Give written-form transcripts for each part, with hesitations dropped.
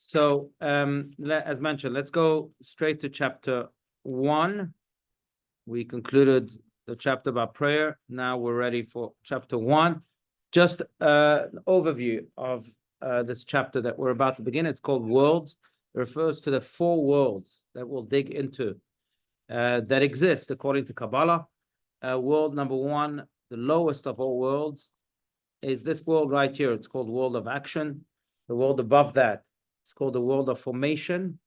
So, as mentioned, let's go straight to chapter 1. We concluded the chapter about prayer. Now we're ready for chapter 1. Just an overview of this chapter that we're about to begin. It's called Worlds. It refers to the 4 worlds that we'll dig into that exist according to Kabbalah. World number 1, the lowest of all worlds, is this world right here. It's called world of action. The world above that, it's called the world of formation.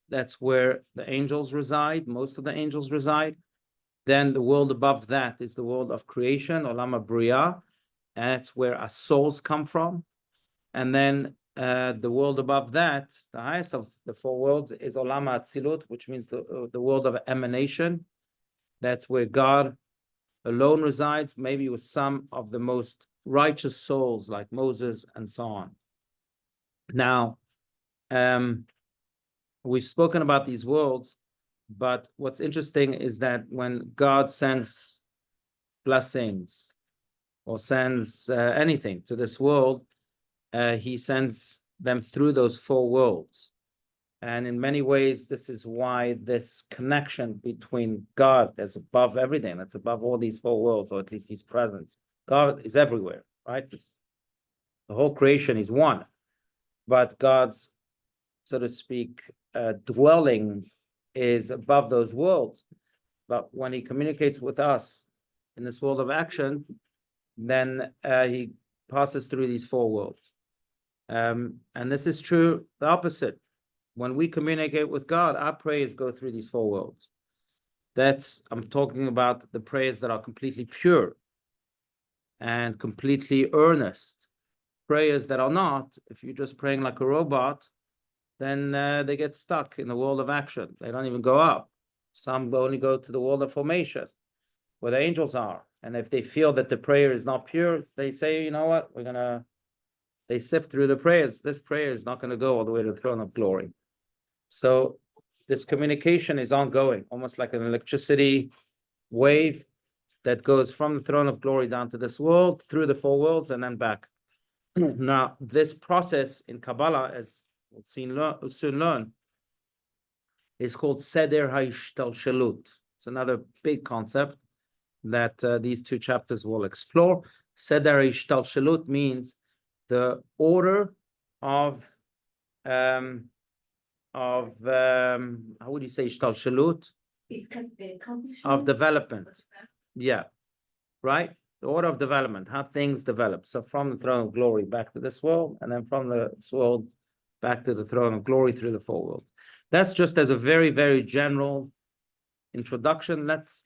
That's where the angels reside. Most of the angels reside. Then the world above that is the world of creation, Olam HaBriah, and that's where our souls come from. And then the world above that, the highest of the 4 worlds, is Olam HaAtzilut, which means the world of emanation. That's where God alone resides, maybe with some of the most righteous souls like Moses and so on. Now, we've spoken about these worlds, but what's interesting is that when God sends blessings or sends anything to this world, he sends them through those 4 worlds. And in many ways, this is why this connection between God that's above everything, that's above all these 4 worlds, or at least his presence. God is everywhere, right? The whole creation is one. But God's, so to speak, dwelling is above those worlds. But when he communicates with us in this world of action, then he passes through these 4 worlds. And this is true, the opposite. When we communicate with God, our prayers go through these 4 worlds. I'm talking about the prayers that are completely pure and completely earnest. Prayers that are not, if you're just praying like a robot, then they get stuck in the world of action. They don't even go up. Some only go to the world of formation, where the angels are. And if they feel that the prayer is not pure, they say, you know what, they sift through the prayers. This prayer is not going to go all the way to the throne of glory. So this communication is ongoing, almost like an electricity wave that goes from the throne of glory down to this world, through the 4 worlds, and then back. Now, this process in Kabbalah, as we'll soon learn, is called Seder HaIshtalshelut. It's another big concept that these 2 chapters will explore. Seder HaIshtalshelut means the order of how would you say Ishtalshelut? Of development. Yeah, right? The order of development, how things develop. So from the throne of glory back to this world, and then from this world back to the throne of glory through the 4 worlds. That's just as a very, very general introduction. Let's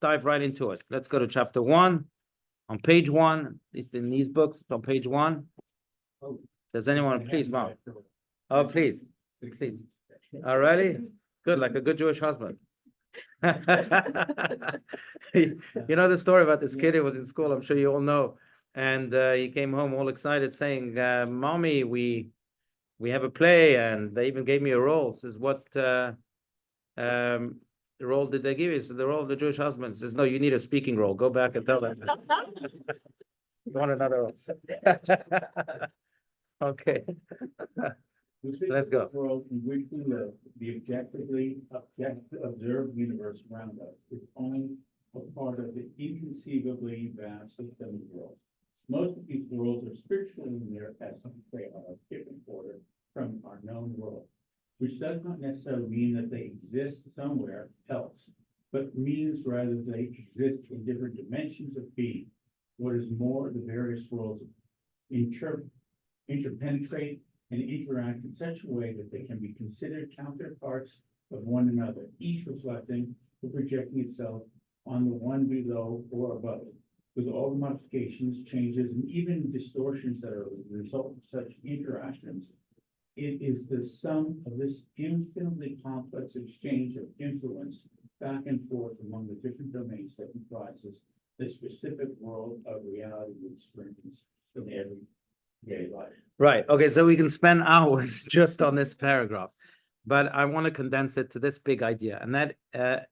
dive right into it. Let's go to chapter 1 on page 1. At least in these books, it's on page 1. Does anyone please, Mom? Oh, please. Already? Good, like a good Jewish husband. You know the story about this kid who was in school, I'm sure you all know, and he came home all excited saying, Mommy, we have a play, and they even gave me a role. Says, what role did they give you? Says, the role of the Jewish husband. Says, no, you need a speaking role. Go back and tell them. You want another role? Okay. Let's go. The world in which we live, the objectively observed universe around us, is only a part of the inconceivably vast system of worlds. Most of these worlds are spiritually in their essence. They are a different order from our known world, which does not necessarily mean that they exist somewhere else, but means rather they exist in different dimensions of being. What is more, the various worlds interpenetrate and interact in such a way that they can be considered counterparts of one another, each reflecting or projecting itself on the one below or above it. With all the modifications, changes, and even distortions that are the result of such interactions, it is the sum of this infinitely complex exchange of influence back and forth among the different domains that comprises the specific world of reality we experience in everyday life. Right. Okay. So we can spend hours just on this paragraph, but I want to condense it to this big idea. And that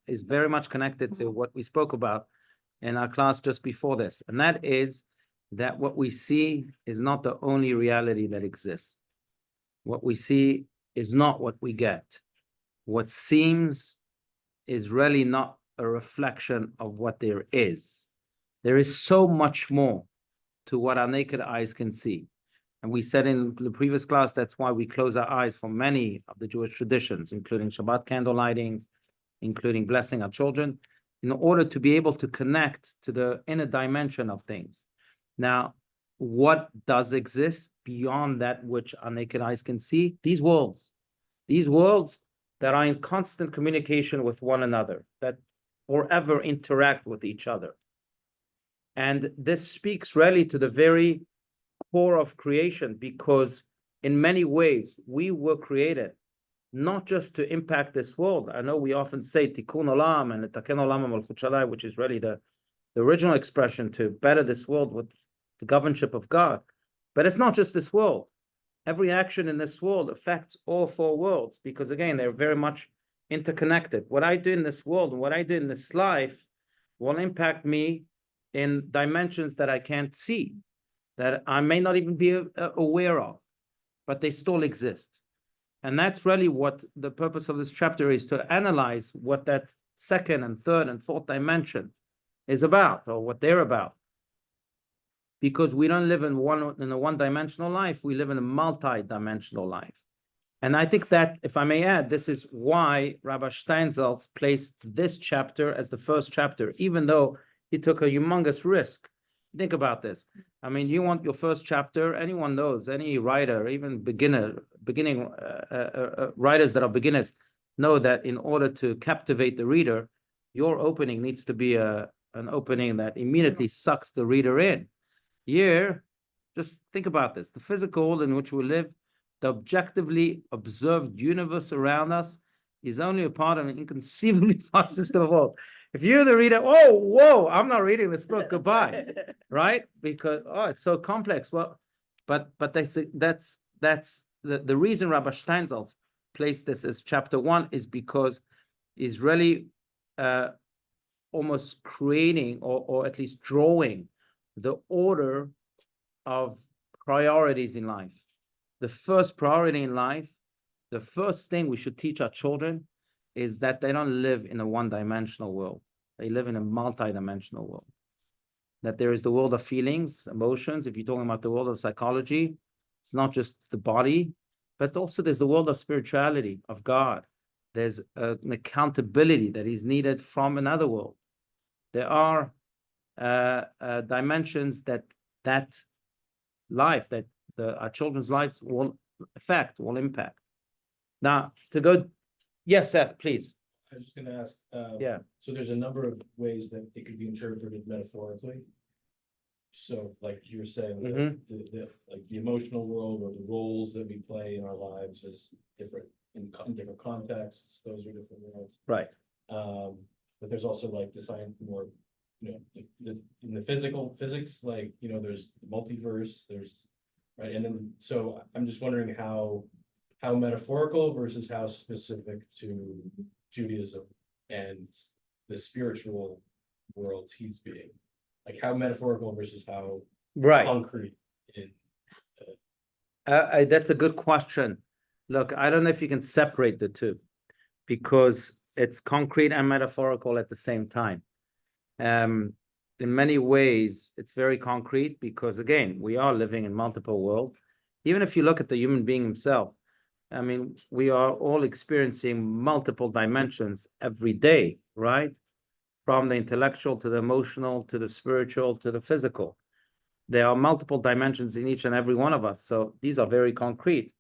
is very much connected to what we spoke about in our class just before this. And that is that what we see is not the only reality that exists. What we see is not what we get. What seems is really not a reflection of what there is. There is so much more to what our naked eyes can see. And we said in the previous class, that's why we close our eyes for many of the Jewish traditions, including Shabbat candle lighting, including blessing our children, in order to be able to connect to the inner dimension of things. Now, what does exist beyond that which our naked eyes can see? These worlds that are in constant communication with one another, that forever interact with each other. And this speaks really to the very core of creation, because in many ways we were created not just to impact this world. I know we often say tikkun olam and letaken olam malchut shalai, which is really the original expression to better this world with the governorship of God. But it's not just this world. Every action in this world affects all four worlds, because again, they're very much interconnected. What I do in this world and what I do in this life will impact me in dimensions that I can't see, that I may not even be aware of, but they still exist. And that's really what the purpose of this chapter is, to analyze what that second and third and fourth dimension is about, or what they're about. Because we don't live in a one-dimensional life, we live in a multi-dimensional life. And I think that, if I may add, this is why Rabbi Steinsaltz placed this chapter as the first chapter, even though he took a humongous risk. Think about this. I mean, you want your first chapter, anyone knows, any writer, even beginning writers that are beginners, know that in order to captivate the reader, your opening needs to be an opening that immediately sucks the reader in. Here, just think about this. The physical world in which we live, the objectively observed universe around us, is only a part of an inconceivably vast system of world. If you're the reader, oh, whoa, I'm not reading this book, goodbye, right? Because, it's so complex. Well, but that's the reason Rabbi Steinsaltz placed this as chapter 1 is because he's really almost creating or at least drawing the order of priorities in life. The first priority in life, the first thing we should teach our children is that they don't live in a one-dimensional world. They live in a multi-dimensional world. That there is the world of feelings, emotions. If you're talking about the world of psychology, it's not just the body, but also there's the world of spirituality, of God. There's an accountability that is needed from another world. There are dimensions that life, that our children's lives will affect, will impact. Now, to go, yes, Seth, please. I was just going to ask. Yeah. So there's a number of ways that it could be interpreted metaphorically. So, like you were saying, like the emotional world or the roles that we play in our lives is different in different contexts. Those are different worlds, Right. But there's also like the science more, in the physics, like there's the multiverse. There's right, and then so I'm just wondering how metaphorical versus how specific to Judaism and the spiritual world he's being, like how metaphorical versus how concrete in that's a good question. Look, I don't know if you can separate the two, because it's concrete and metaphorical at the same time. In many ways, it's very concrete because, again, we are living in multiple worlds. Even if you look at the human being himself, I mean, we are all experiencing multiple dimensions every day, right? From the intellectual to the emotional, to the spiritual, to the physical. There are multiple dimensions in each and every one of us. So these are very concrete,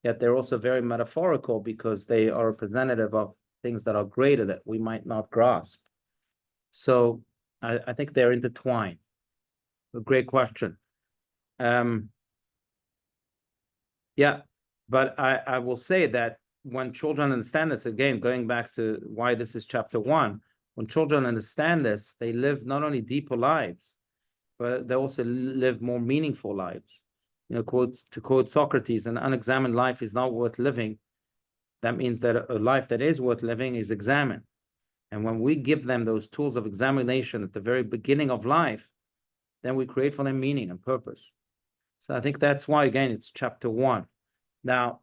yet they're also very metaphorical because they are representative of things that are greater that we might not grasp. So I think they're intertwined. A great question. Yeah. But I will say that when children understand this, again, going back to why this is chapter 1, when children understand this, they live not only deeper lives, but they also live more meaningful lives. To quote Socrates, an unexamined life is not worth living. That means that a life that is worth living is examined. And when we give them those tools of examination at the very beginning of life, then we create for them meaning and purpose. So I think that's why, again, it's chapter 1. Now,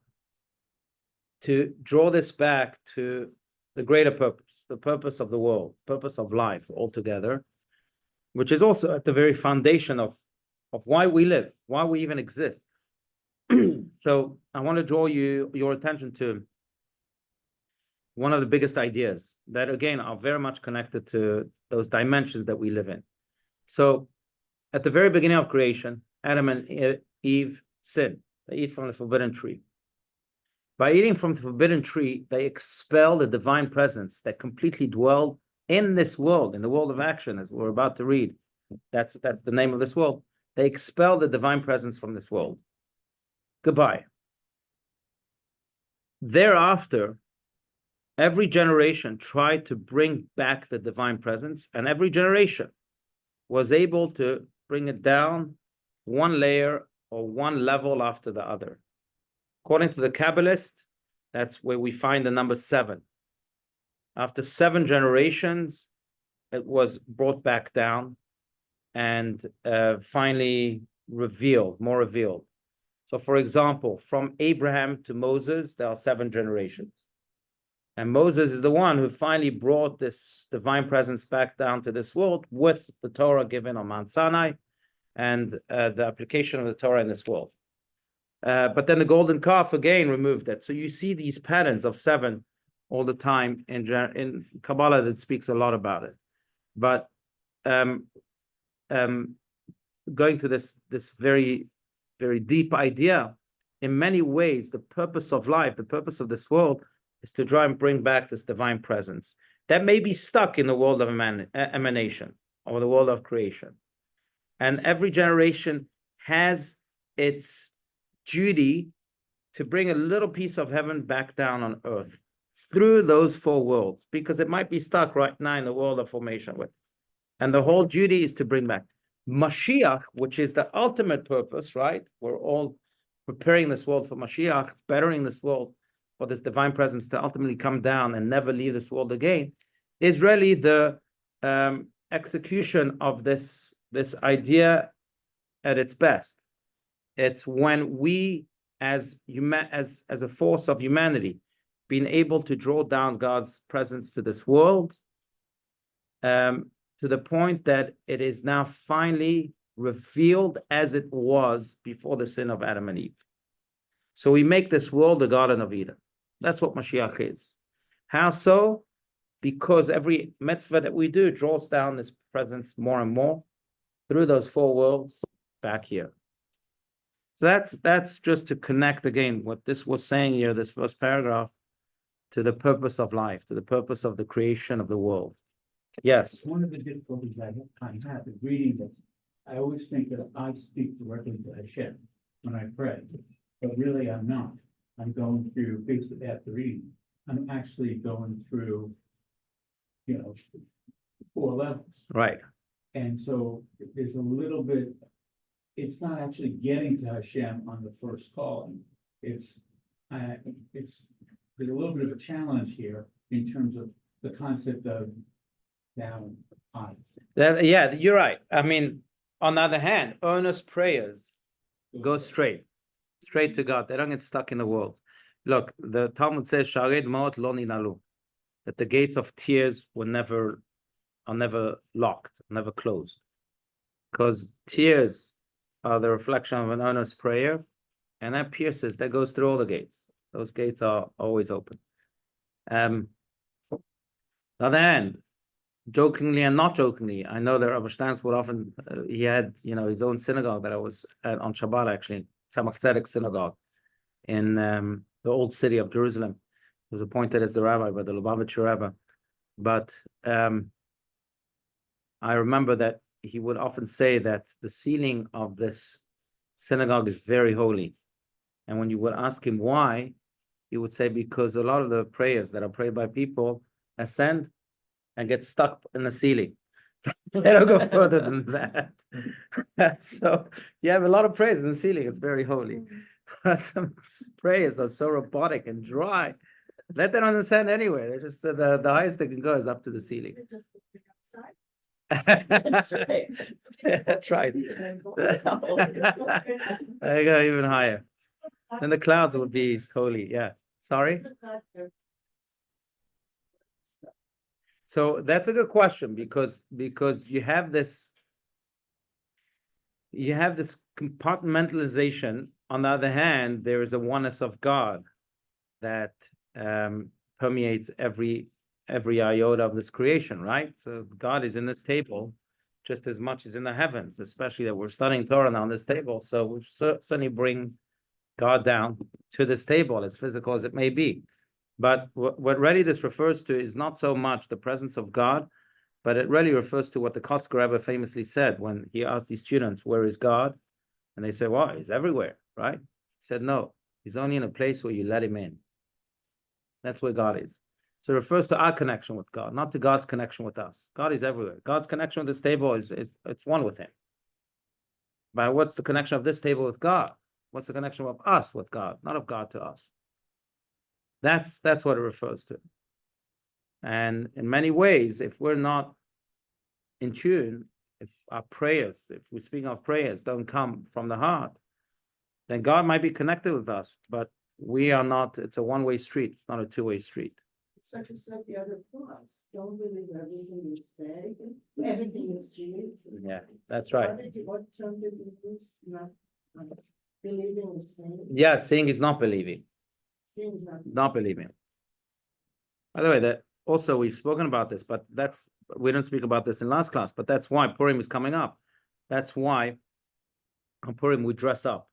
to draw this back to the greater purpose, the purpose of the world, purpose of life altogether, which is also at the very foundation of why we live, why we even exist. So I want to draw your attention to one of the biggest ideas that, again, are very much connected to those dimensions that we live in. So at the very beginning of creation, Adam and Eve sinned. They eat from the forbidden tree. By eating from the forbidden tree, they expel the divine presence that completely dwelled in this world, in the world of action, as we're about to read. That's the name of this world. They expel the divine presence from this world. Goodbye. Thereafter, every generation tried to bring back the divine presence, and every generation was able to bring it down one layer or one level after the other. According to the Kabbalist, that's where we find the number 7. After 7 generations, it was brought back down and finally revealed, more revealed. So, for example, from Abraham to Moses, there are 7 generations. And Moses is the one who finally brought this divine presence back down to this world with the Torah given on Mount Sinai and the application of the Torah in this world. But then the golden calf again removed it. So you see these patterns of 7 all the time in Kabbalah that speaks a lot about it. But going to this very, very deep idea, in many ways, the purpose of life, the purpose of this world, is to try and bring back this divine presence that may be stuck in the world of emanation or the world of creation. And every generation has its duty to bring a little piece of heaven back down on earth through those 4 worlds, because it might be stuck right now in the world of formation with. And the whole duty is to bring back Mashiach, which is the ultimate purpose, right? We're all preparing this world for Mashiach, bettering this world for this divine presence to ultimately come down and never leave this world again, is really the execution of this idea at its best. It's when we, as a force of humanity, being able to draw down God's presence to this world, to the point that it is now finally revealed as it was before the sin of Adam and Eve. So we make this world the Garden of Eden. That's what Mashiach is. How so? Because every mitzvah that we do draws down this presence more and more through those 4 worlds back here. So that's just to connect again what this was saying here, this first paragraph, to the purpose of life, to the purpose of the creation of the world. Yes. One of the difficulties I have is reading this. I always think that I speak directly to Hashem when I pray, but really I'm not. I'm going through, basically after reading, I'm actually going through, 4 levels. Right. And so there's a little bit, it's not actually getting to Hashem on the first calling. There's a little bit of a challenge here in terms of the concept of down eyes. Yeah, you're right. I mean, on the other hand, earnest prayers go straight to God. They don't get stuck in the world. Look, the Talmud says, "Shared ma'ot lo ninalu," that the gates of tears are never locked, never closed, because tears are the reflection of an earnest prayer, and that pierces, that goes through all the gates. Those gates are always open. On the other hand, jokingly and not jokingly, I know that Rabbi Steinsaltz would often, he had, his own synagogue that I was at on Shabbat, actually, Tzemach Tzedek synagogue in the old city of Jerusalem. He was appointed as the rabbi by the Lubavitcher Rebbe. But I remember that he would often say that the ceiling of this synagogue is very holy. And when you would ask him why, he would say, because a lot of the prayers that are prayed by people ascend and get stuck in the ceiling. They don't go further than that. So you have a lot of prayers in the ceiling. It's very holy. But some prayers are so robotic and dry. Let them understand anyway. They're just the highest they can go is up to the ceiling. That's right. That's right. There you go, even higher. Then the clouds would be holy. Yeah. Sorry. So that's a good question because you have this compartmentalization. On the other hand, there is a oneness of God that permeates every iota of this creation, right? So God is in this table just as much as in the heavens, especially that we're studying Torah now on this table. So we certainly bring God down to this table, as physical as it may be. But what really this refers to is not so much the presence of God, but it really refers to what the Kotzker Rebbe famously said when he asked these students, where is God? And they said, well, he's everywhere, right? He said, no, he's only in a place where you let him in. That's where God is. So it refers to our connection with God, not to God's connection with us. God is everywhere. God's connection with this table it's one with him. But what's the connection of this table with God? What's the connection of us with God, not of God to us? That's what it refers to. And in many ways, if we're not in tune, if our prayers, if we speak of prayers, don't come from the heart, then God might be connected with us, but we are not. It's a one-way street. It's not a two-way street. It's like you said the other class. Don't believe everything you say, everything you see. Yeah, that's right. What term did you use? Not believing the same. Yeah, seeing is not believing. Seeing is Not believing. By the way, that also we've spoken about this, but we didn't speak about this in last class, but that's why Purim is coming up. That's why on Purim we dress up.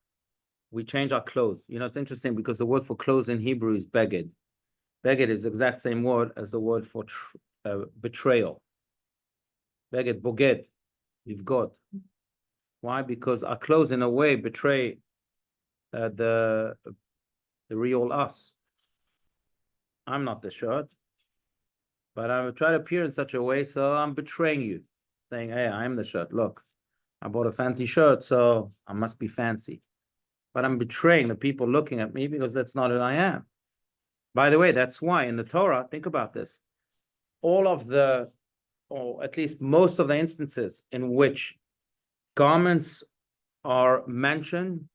We change our clothes. You know, it's interesting because the word for clothes in Hebrew is beged. Beged is the exact same word as the word for betrayal. Beged, boged, you've got. Why? Because our clothes in a way betray the real us. I'm not the shirt, but I will try to appear in such a way so I'm betraying you, saying, hey, I'm the shirt. Look, I bought a fancy shirt, so I must be fancy. But I'm betraying the people looking at me because that's not who I am. By the way, that's why in the Torah, think about this, all of the, or at least most of the instances in which garments are mentioned,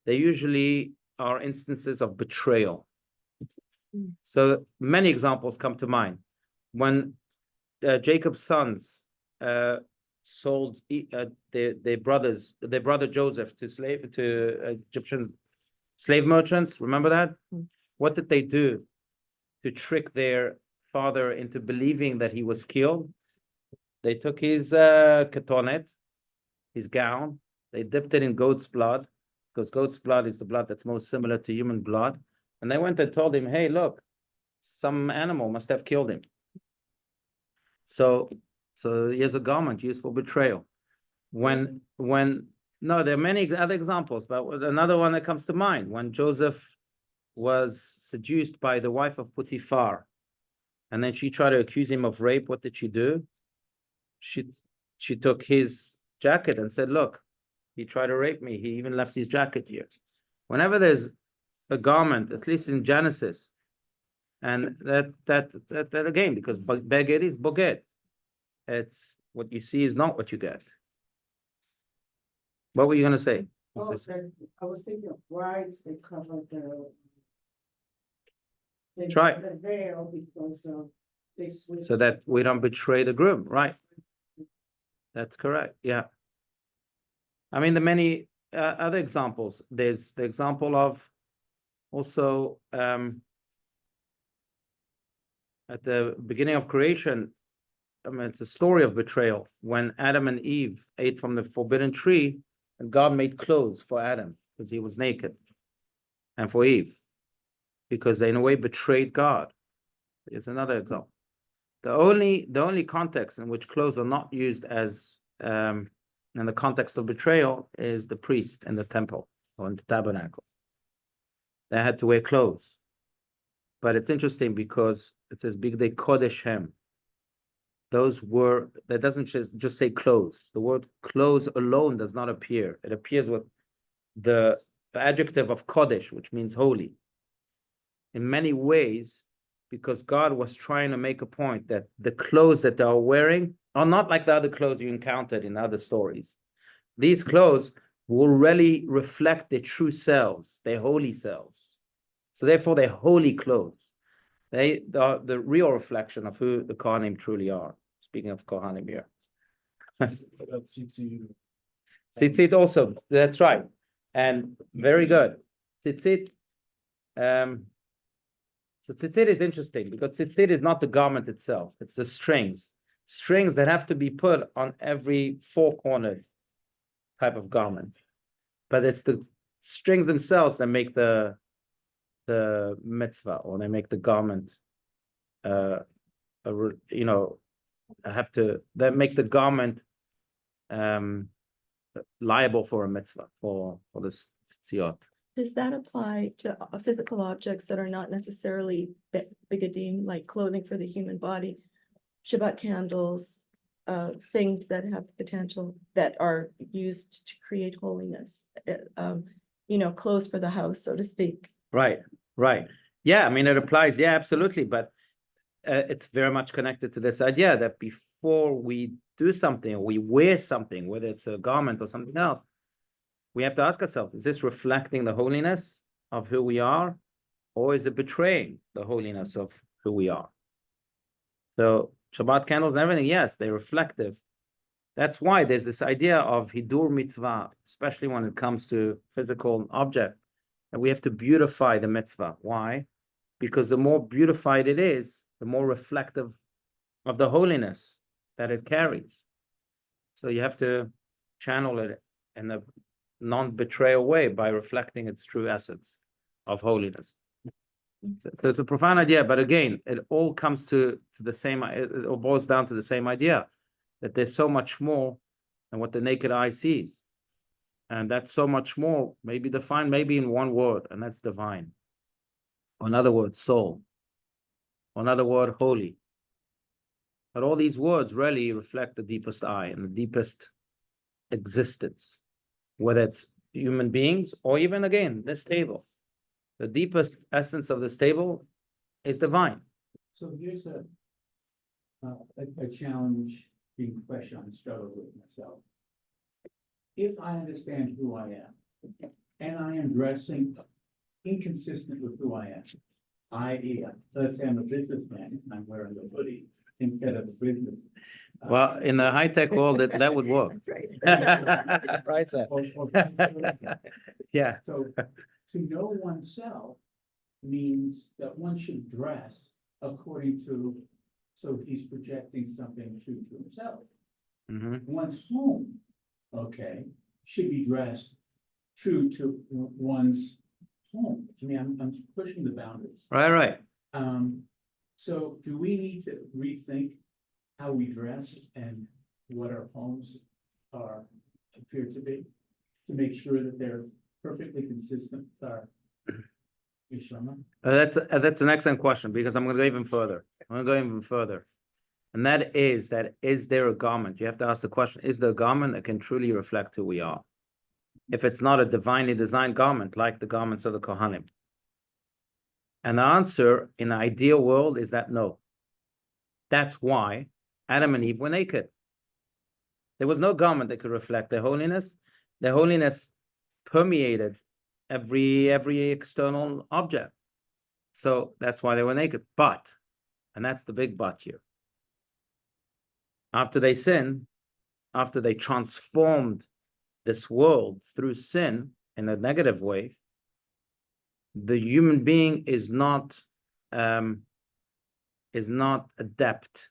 they usually are instances of betrayal. So many examples come to mind. When Jacob's sons sold their brother Joseph to Egyptian slave merchants, remember that? What did they do to trick their father into believing that he was killed? They took his ketonet, his gown, they dipped it in goat's blood, because goat's blood is the blood that's most similar to human blood. And they went and told him, hey, look, some animal must have killed him. So here's a garment used for betrayal. No, there are many other examples, but another one that comes to mind, when Joseph was seduced by the wife of Potiphar, and then she tried to accuse him of rape. What did she do? She took his jacket and said, look, he tried to rape me. He even left his jacket here. Whenever there's a garment, at least in Genesis, and that again, because beged is boged. It's what you see is not what you get. What were you going to say? Oh, I was thinking of brides, they cover the veil because they switch. So that we don't betray the groom, right? That's correct. Yeah. I mean, the many other examples. There's the example of also at the beginning of creation. I mean, it's a story of betrayal when Adam and Eve ate from the forbidden tree, and God made clothes for Adam because he was naked, and for Eve because they in a way betrayed God. It's another example. The only context in which clothes are not used as in the context of betrayal is the priest in the temple or in the tabernacle. They had to wear clothes. But it's interesting because it says Bigdei Kodesh Hem. That doesn't just say clothes. The word clothes alone does not appear. It appears with the adjective of Kodesh, which means holy. In many ways, because God was trying to make a point that the clothes that they are wearing are not like the other clothes you encountered in other stories. These clothes will really reflect their true selves, their holy selves. So therefore, they're holy clothes. They are the real reflection of who the Kohanim truly are. Speaking of Kohanim here. About tzitzit. Tzitzit also, that's right. And very good. Tzitzit, so tzitzit is interesting because tzitzit is not the garment itself, it's the strings. Strings that have to be put on every four-cornered type of garment. But it's the strings themselves that make the mitzvah, or they make the garment that make the garment liable for a mitzvah, for the tzitziot. Does that apply to physical objects that are not necessarily bigadim, like clothing for the human body, Shabbat candles, things that have the potential that are used to create holiness, clothes for the house, so to speak? Right. Yeah, I mean, it applies. Yeah, absolutely. But it's very much connected to this idea that before we do something, or we wear something, whether it's a garment or something else, we have to ask ourselves, is this reflecting the holiness of who we are, or is it betraying the holiness of who we are? So Shabbat candles and everything, yes, they're reflective. That's why there's this idea of hidur mitzvah, especially when it comes to physical object, and we have to beautify the mitzvah. Why? Because the more beautified it is, the more reflective of the holiness that it carries. So you have to channel it in a non-betrayal way by reflecting its true essence of holiness. So it's a profound idea, but again, it all comes to the same, it all boils down to the same idea, that there's so much more than what the naked eye sees. And that's so much more, maybe defined maybe in one word, and that's divine. Or another word, soul. Or another word, holy. But all these words really reflect the deepest I and the deepest existence, whether it's human beings or even, again, this table. The deepest essence of this table is divine. So here's a challenge, being question I struggle with myself. If I understand who I am, and I am dressing inconsistent with who I am, i.e., let's say I'm a businessman and I'm wearing a hoodie instead of a business. Well, in the high-tech world, that would work. That's right. Right, sir. Yeah. So to know oneself means that one should dress according to, so he's projecting something true to himself. Mm-hmm. One's home, okay, should be dressed true to one's home. I mean, I'm pushing the boundaries. Right. So do we need to rethink how we dress and what our homes appear to be, to make sure that they're perfectly consistent with our Yeshama? That's an excellent question, because I'm going to go even further. And that is there a garment? You have to ask the question, is there a garment that can truly reflect who we are? If it's not a divinely designed garment, like the garments of the Kohanim. And the answer in the ideal world is that no. That's why Adam and Eve were naked. There was no garment that could reflect their holiness. Their holiness permeated every external object. So that's why they were naked. But, and that's the big but here, after they sinned, after they transformed this world through sin in a negative way, the human being is not adept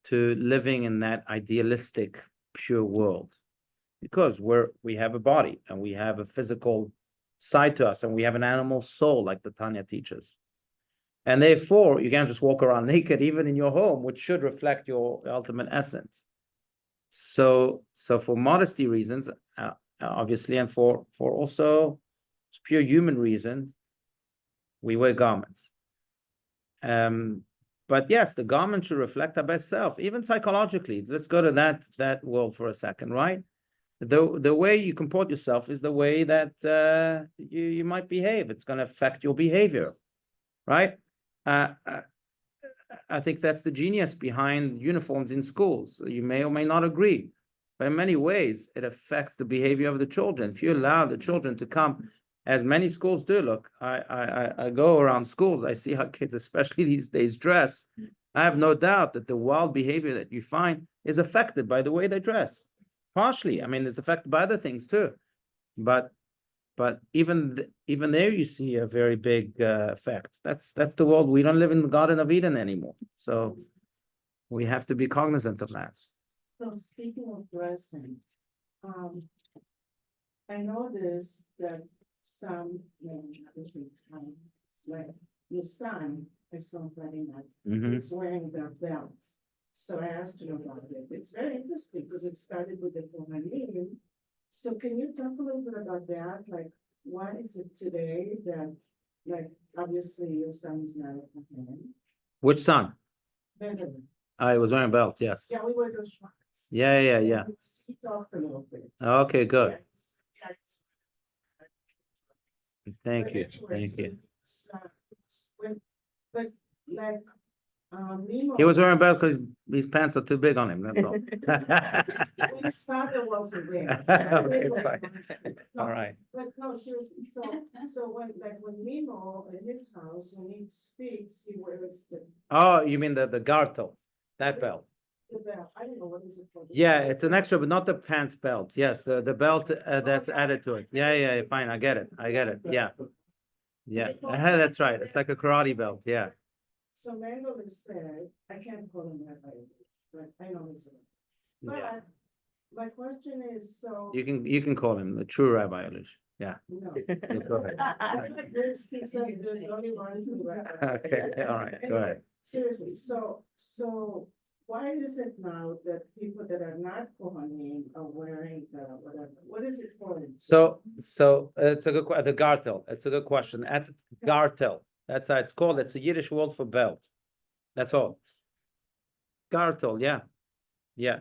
to living in that idealistic, pure world, because we have a body and we have a physical side to us and we have an animal soul, like the Tanya teaches. And therefore, you can't just walk around naked, even in your home, which should reflect your ultimate essence. So for modesty reasons, obviously, and for also pure human reason, we wear garments. But yes, the garment should reflect our best self, even psychologically. Let's go to that world for a second, right? The way you comport yourself is the way that you might behave. It's going to affect your behavior, right? I think that's the genius behind uniforms in schools. You may or may not agree, but in many ways, it affects the behavior of the children. If you allow the children to come, as many schools do, look, I go around schools, I see how kids, especially these days, dress. I have no doubt that the wild behavior that you find is affected by the way they dress. Partially, I mean, it's affected by other things too. But even there, you see a very big effect. That's the world. We don't live in the Garden of Eden anymore. So we have to be cognizant of that. So speaking of dressing, I noticed that some, like your son, I saw Friday night, Mhm. is wearing their belt. So I asked him about it. It's very interesting because it started with the Kohanim. So can you talk a little bit about that? Like, why is it today that, like, obviously your son is not a Kohen? Which son? Benjamin. I was wearing a belt. Yes. Yeah, we were those ones. Yeah. He talked a little bit. Okay. Good. Yeah. Thank But you. anyway, Thank you. But like, Nemo. He was wearing a belt because his pants are too big on him. That's all. Well, his father wasn't there. Okay, fine. No, All right. But no, seriously, so when Nemo in his house, when he speaks, he wears Oh, you mean the gartel, that belt? the belt. I don't know what is it called. Yeah, it's an extra, but not the pants belt. Yes, the belt that's added to it. Yeah, fine. I get it. Yeah. That's right. It's like a karate belt. Yeah. So Mango has said, I can't call him Rabbi, but I know he's a. Yeah. But my question is, so. You can call him the true Rabbi Allouche. Yeah. No. Go ahead. Like this, he says there's only one true rabbi. Okay. All right. Go ahead. Seriously, so why is it now that people that are not Kohanim are wearing the whatever? What is it called? So it's a good the gartel. It's a good question. That's gartel. That's how it's called. It's a Yiddish word for belt. That's all. Gartel. Yeah.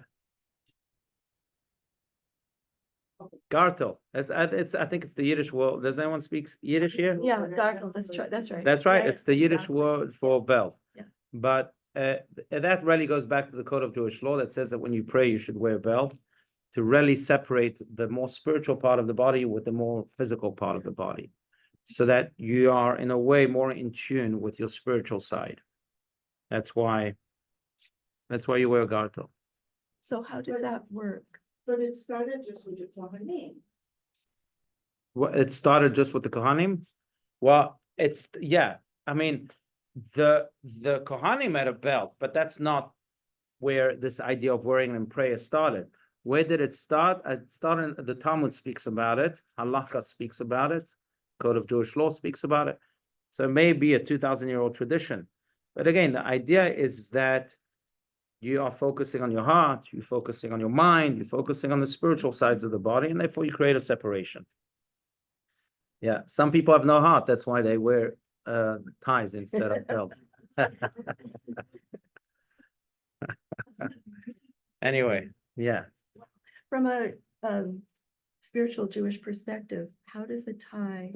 Gartel. I think it's the Yiddish word. Does anyone speak Yiddish here? Yeah, gargle, that's right, that's right. That's right. Yeah, It's the Yiddish exactly. word for belt. Yeah. But that really goes back to the code of Jewish law that says that when you pray, you should wear a belt to really separate the more spiritual part of the body with the more physical part of the body, so that you are in a way more in tune with your spiritual side. That's why you wear a gartel. So how does that work? But it started just with the Kohanim. Well, it started just with the Kohanim. Well, I mean, the Kohanim had a belt, but that's not where this idea of wearing it in prayer started. Where did it start? It started, the Talmud speaks about it, Halakha speaks about it, Code of Jewish Law speaks about it. So it may be a 2,000-year-old tradition. But again, the idea is that you are focusing on your heart, you're focusing on your mind, you're focusing on the spiritual sides of the body, and therefore you create a separation. Yeah, some people have no heart. That's why they wear ties instead of belts. Anyway, yeah. From a spiritual Jewish perspective, how does a tie,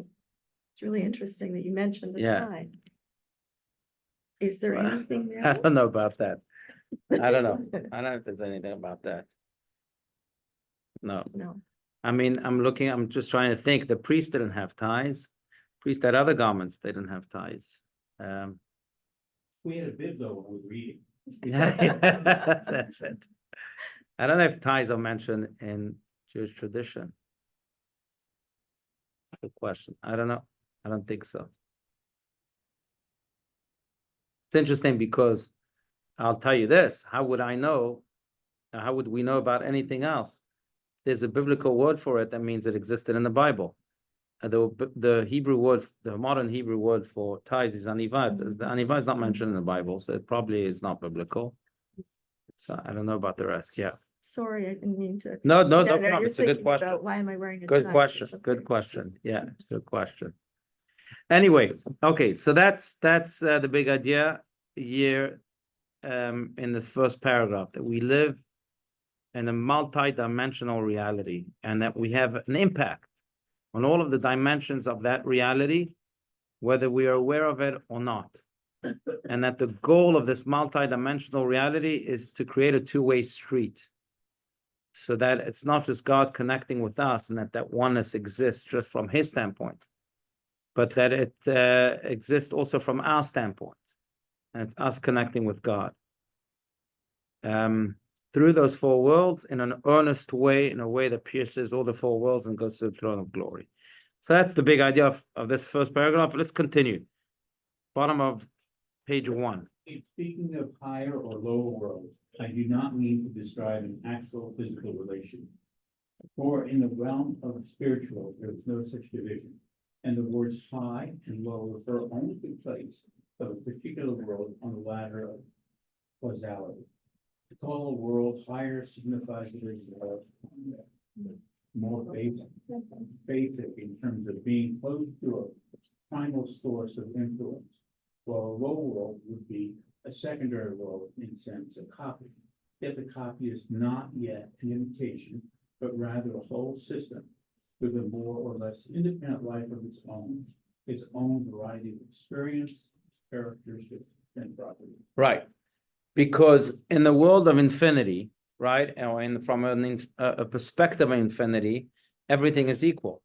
it's really interesting that you mentioned the Yeah. tie. Is there Well, anything I there? don't know about that. I don't know. I don't know if there's anything about that. No. No. I mean, I'm just trying to think. The priest didn't have ties. Priest had other garments. They didn't have ties. We had a bib though when we were reading. Yeah, that's it. I don't know if ties are mentioned in Jewish tradition. Good question. I don't know. I don't think so. It's interesting because I'll tell you this. How would I know? How would we know about anything else? There's a biblical word for it that means it existed in the Bible. The Hebrew word, the modern Hebrew word for ties is anivat. The anivat is not mentioned in the Bible, so it probably is not biblical. So I don't know about the rest. Yeah. Sorry, I didn't mean to. No You're problem. It's a good thinking question. about why am I wearing a Good tie? question. It's okay. Good question. Yeah, good question. Anyway, okay, so that's the big idea here in this first paragraph, that we live in a multi-dimensional reality and that we have an impact on all of the dimensions of that reality, whether we are aware of it or not. And that the goal of this multi-dimensional reality is to create a two-way street. so that it's not just God connecting with us and that oneness exists just from his standpoint, but that it exists also from our standpoint, and it's us connecting with God through those four worlds in an earnest way, in a way that pierces all the four worlds and goes to the throne of glory. So that's the big idea of this first paragraph. Let's continue. Bottom of page 1. Speaking of higher or lower worlds, I do not mean to describe an actual physical relation. For in the realm of spiritual, there is no such division, and the words high and low refer only to the place of a particular world on the ladder of causality. To call a world higher signifies it is more basic in terms of being close to a primal source of influence, while a low world would be a secondary world in sense, a copy. Yet the copy is not yet an imitation, but rather a whole system with a more or less independent life of its own variety of experience, characteristics, and properties. Right. Because in the world of infinity, right, or from a perspective of infinity, everything is equal,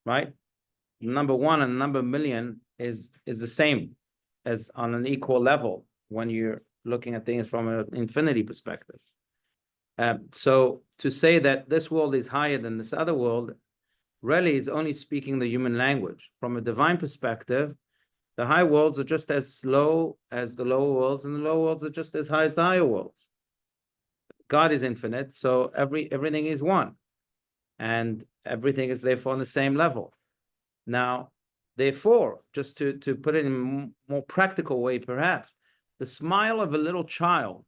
right? Number one and number million is the same as on an equal level when you're looking at things from an infinity perspective. So to say that this world is higher than this other world really is only speaking the human language. From a divine perspective, the high worlds are just as low as the lower worlds, and the lower worlds are just as high as the higher worlds. God is infinite, so everything is one, and everything is therefore on the same level. Now, therefore, just to put it in a more practical way, perhaps, the smile of a little child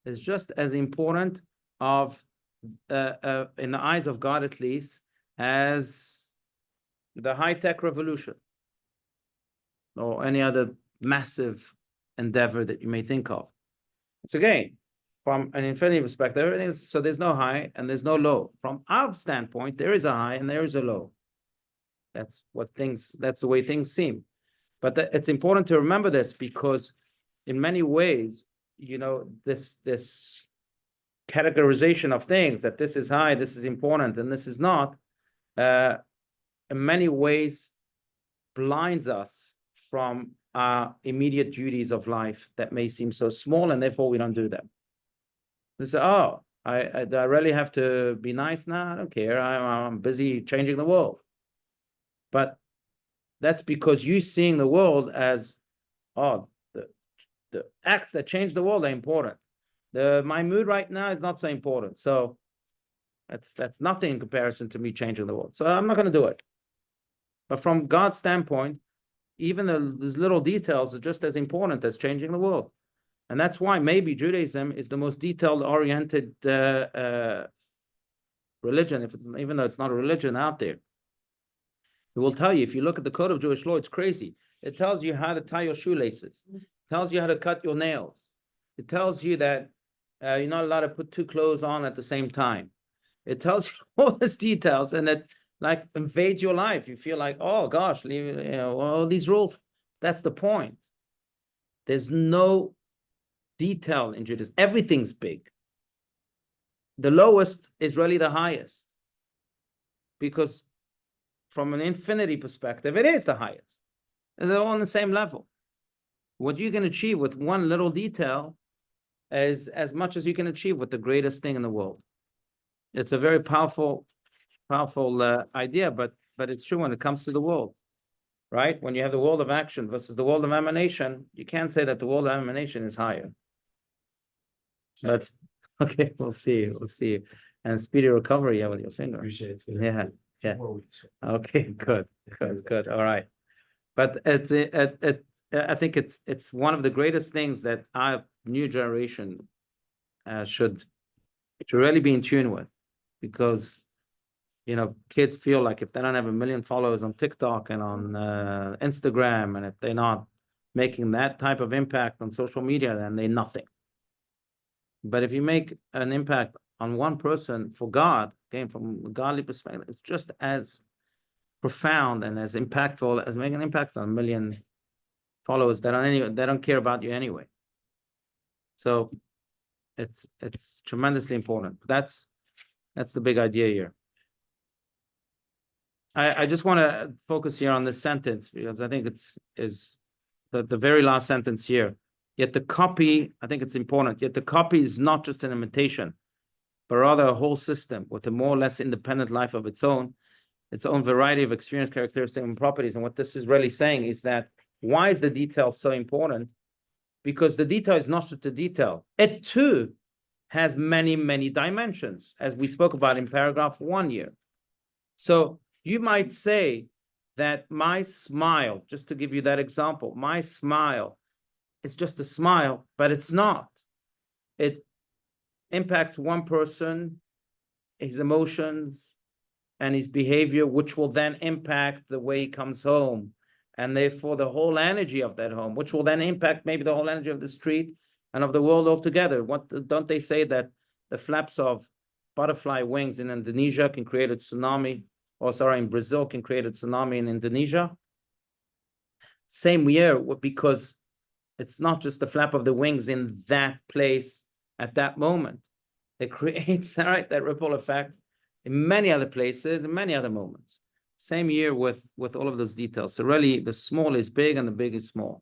is just as important in the eyes of God, at least, as the high-tech revolution or any other massive endeavor that you may think of. So again, from an infinity perspective, everything is, so there's no high and there's no low. From our standpoint, there is a high and there is a low. That's the way things seem. But it's important to remember this, because in many ways, this categorization of things, that this is high, this is important, and this is not, in many ways blinds us from our immediate duties of life that may seem so small, and therefore we don't do them. We say, oh, I really have to be nice now? I don't care. I'm busy changing the world. But that's because you're seeing the world as, oh, the acts that change the world are important. My mood right now is not so important. So that's nothing in comparison to me changing the world. So I'm not going to do it. But from God's standpoint, even these little details are just as important as changing the world. And that's why maybe Judaism is the most detail-oriented religion, even though it's not a religion out there. It will tell you, if you look at the code of Jewish law, it's crazy. It tells you how to tie your shoelaces. It tells you how to cut your nails. It tells you that you're not allowed to put two clothes on at the same time. It tells you all these details, and it like invades your life. You feel like, oh gosh, all these rules. That's the point. There's no detail in Judaism. Everything's big. The lowest is really the highest, because from an infinity perspective, it is the highest. And they're all on the same level. What you can achieve with one little detail is as much as you can achieve with the greatest thing in the world. It's a very powerful idea, but it's true when it comes to the world, right? When you have the world of action versus the world of emanation, you can't say that the world of emanation is higher. But okay, we'll see. And speedy recovery, with your finger. Appreciate it. Yeah. 4 weeks. Okay, good. All right. But I think it's one of the greatest things that our new generation should really be in tune with, because kids feel like if they don't have 1 million followers on TikTok and on Instagram, and if they're not making that type of impact on social media, then they're nothing. But if you make an impact on one person for God, again, from a godly perspective, it's just as profound and as impactful as making an impact on 1 million followers that don't care about you anyway. So it's tremendously important. That's the big idea here. I just want to focus here on this sentence because I think is the very last sentence here. Yet the copy, I think it's important. Yet the copy is not just an imitation, but rather a whole system with a more or less independent life of its own variety of experience, characteristics, and properties. And what this is really saying is that why is the detail so important? Because the detail is not just a detail. It too has many, many dimensions, as we spoke about in paragraph 1 here. So you might say that my smile, just to give you that example, my smile is just a smile, but it's not. It impacts one person, his emotions, and his behavior, which will then impact the way he comes home, and therefore the whole energy of that home, which will then impact maybe the whole energy of the street and of the world altogether. What don't they say that the flaps of butterfly wings in Indonesia can create a tsunami, or sorry, in Brazil can create a tsunami in Indonesia? Same year, because it's not just the flap of the wings in that place at that moment. It creates that ripple effect in many other places, in many other moments. Same year with all of those details. So really, the small is big and the big is small.